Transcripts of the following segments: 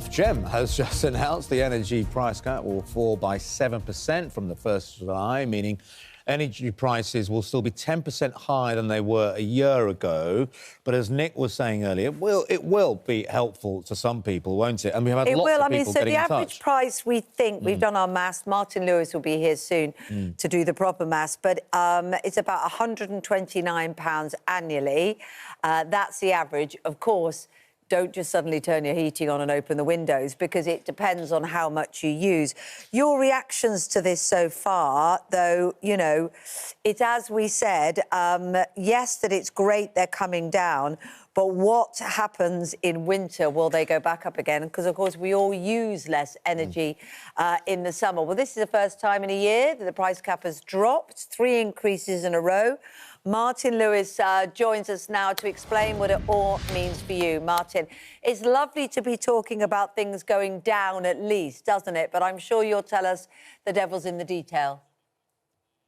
Ofgem has just announced the energy price cap will fall by 7% from the 1st of July, meaning energy prices will still be 10% higher than they were a year ago. But as Nick was saying earlier, it will be helpful to some people, won't it? And we have had lots of people getting in touch. The average price, we think, we've done our maths, Martin Lewis will be here soon to do the proper maths, but it's about £129 annually. That's the average. Of course, don't just suddenly turn your heating on and open the windows, because it depends on how much you use. Your reactions to this so far, though, you know, it's as we said, yes, that it's great they're coming down, but what happens in winter? Will they go back up again? Because, of course, we all use less energy in the summer. Well, this is the first time in a year that the price cap has dropped, 3 increases in a row. Martin Lewis joins us now to explain what it all means for you. Martin, it's lovely to be talking about things going down at least, doesn't it? But I'm sure you'll tell us the devil's in the detail.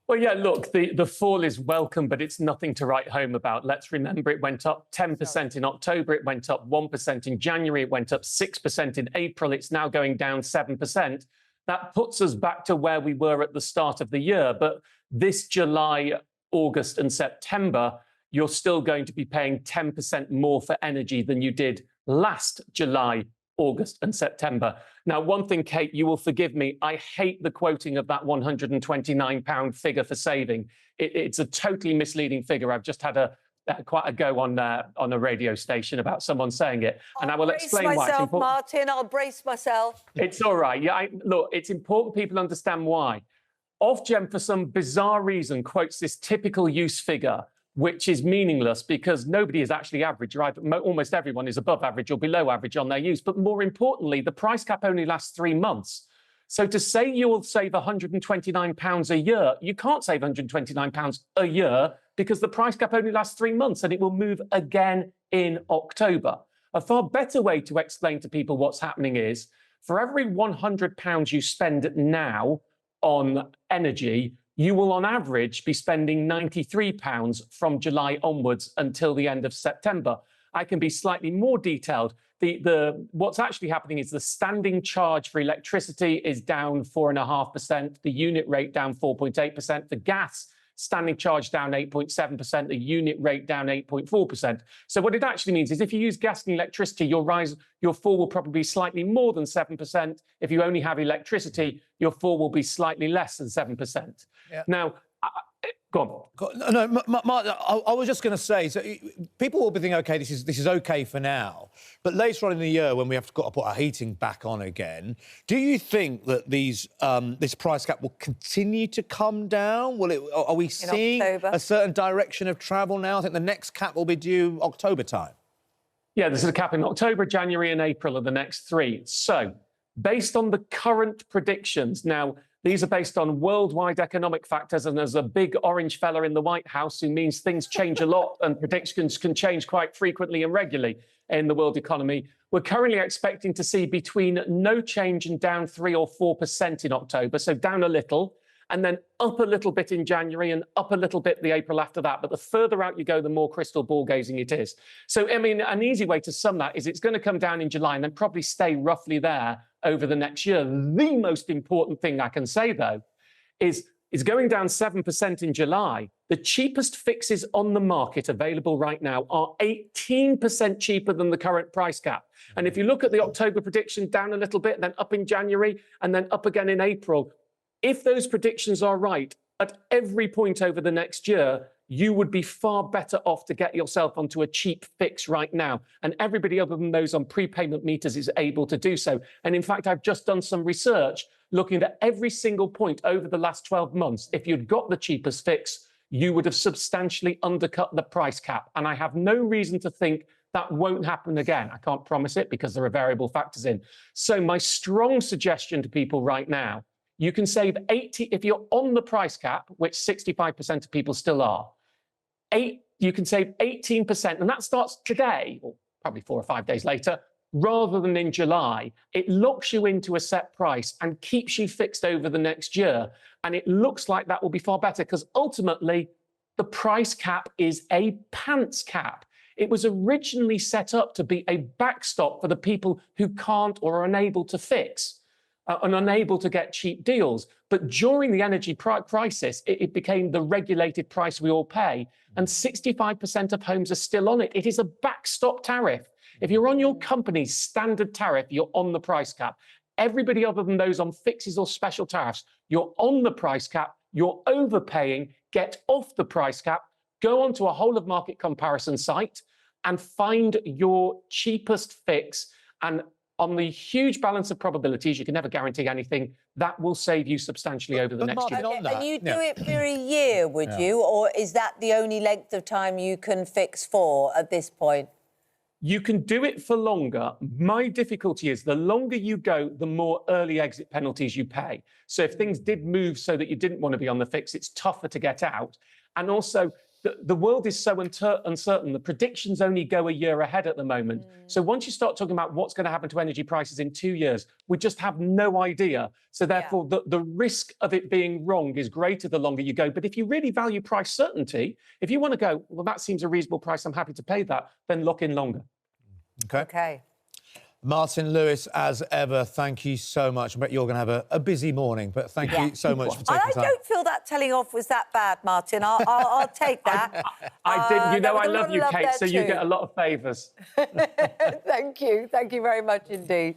Well, yeah, look, the fall is welcome, but it's nothing to write home about. Let's remember it went up 10% in October, it went up 1% in January, it went up 6% in April, it's now going down 7%. That puts us back to where we were at the start of the year. But this July, August and September, you're still going to be paying 10% more for energy than you did last July, August and September. Now, one thing, Kate, you will forgive me, I hate the quoting of that £129 figure for saving. It's a totally misleading figure. I've just had quite a go on a radio station about someone saying it, and I will explain why it's important. Martin, I'll brace myself. It's all right. Yeah, look, it's important people understand why. Ofgem, for some bizarre reason, quotes this typical use figure, which is meaningless because nobody is actually average, right? Almost everyone is above average or below average on their use. But more importantly, the price cap only lasts 3 months. So to say you will save £129 a year, you can't save £129 a year because the price cap only lasts 3 months and it will move again in October. A far better way to explain to people what's happening is for every £100 you spend now on energy, you will on average be spending £93 from July onwards until the end of September. I can be slightly more detailed. What's actually happening is the standing charge for electricity is down 4.5%, the unit rate down 4.8%, the gas standing charge down 8.7%, the unit rate down 8.4%. So what it actually means is if you use gas and electricity, your fall will probably be slightly more than 7%. If you only have electricity, your fall will be slightly less than 7%. Yeah. Now, go on. No, Mark, I was just going to say, so people will be thinking, OK, this is OK for now. But later on in the year, when we have got to put our heating back on again, do you think that this price cap will continue to come down? Are we seeing a certain direction of travel now? I think the next cap will be due October time. Yeah, there's a cap in October, January and April are the next 3. So, based on the current predictions, now, these are based on worldwide economic factors, and there's a big orange fella in the White House who means things change a lot and predictions can change quite frequently and regularly in the world economy. We're currently expecting to see between no change and down 3 or 4% in October, so down a little, and then up a little bit in January and up a little bit the April after that. But the further out you go, the more crystal ball gazing it is. So, I mean, an easy way to sum that is it's going to come down in July and then probably stay roughly there over the next year. The most important thing I can say, though, is going down 7% in July. The cheapest fixes on the market available right now are 18% cheaper than the current price cap. And if you look at the October prediction, down a little bit, then up in January, and then up again in April, if those predictions are right, at every point over the next year, you would be far better off to get yourself onto a cheap fix right now. And everybody other than those on prepayment meters is able to do so. And in fact, I've just done some research looking at every single point over the last 12 months. If you'd got the cheapest fix, you would have substantially undercut the price cap. And I have no reason to think that won't happen again. I can't promise it because there are variable factors in. So my strong suggestion to people right now, you can save 80, if you're on the price cap, which 65% of people still are, you can save 18%, and that starts today, or probably 4 or 5 days later, rather than in July. It locks you into a set price and keeps you fixed over the next year. And it looks like that will be far better because ultimately the price cap is a pants cap. It was originally set up to be a backstop for the people who can't or are unable to fix and unable to get cheap deals. But during the energy crisis, it became the regulated price we all pay. And 65% of homes are still on it. It is a backstop tariff. If you're on your company's standard tariff, you're on the price cap. Everybody other than those on fixes or special tariffs, you're on the price cap, you're overpaying, get off the price cap, go onto a whole of market comparison site and find your cheapest fix. And on the huge balance of probabilities, you can never guarantee anything, that will save you substantially over the next year. Okay, and you do it for a year, would you? Or is that the only length of time you can fix for at this point? You can do it for longer. My difficulty is the longer you go, the more early exit penalties you pay. So if things did move so that you didn't want to be on the fix, it's tougher to get out. And also, the world is so uncertain. The predictions only go a year ahead at the moment. So once you start talking about what's going to happen to energy prices in 2 years, we just have no idea. So therefore, the risk of it being wrong is greater the longer you go. But if you really value price certainty, if you want to go, well, that seems a reasonable price, I'm happy to pay that, then lock in longer. Okay. Martin Lewis, as ever, thank you so much. I bet you're going to have a busy morning, but thank you so much for taking time. I don't feel that telling off was that bad, Martin. I'll take that. I did. You know I love you, Kate, so you get a lot of favours. Thank you. Thank you very much indeed.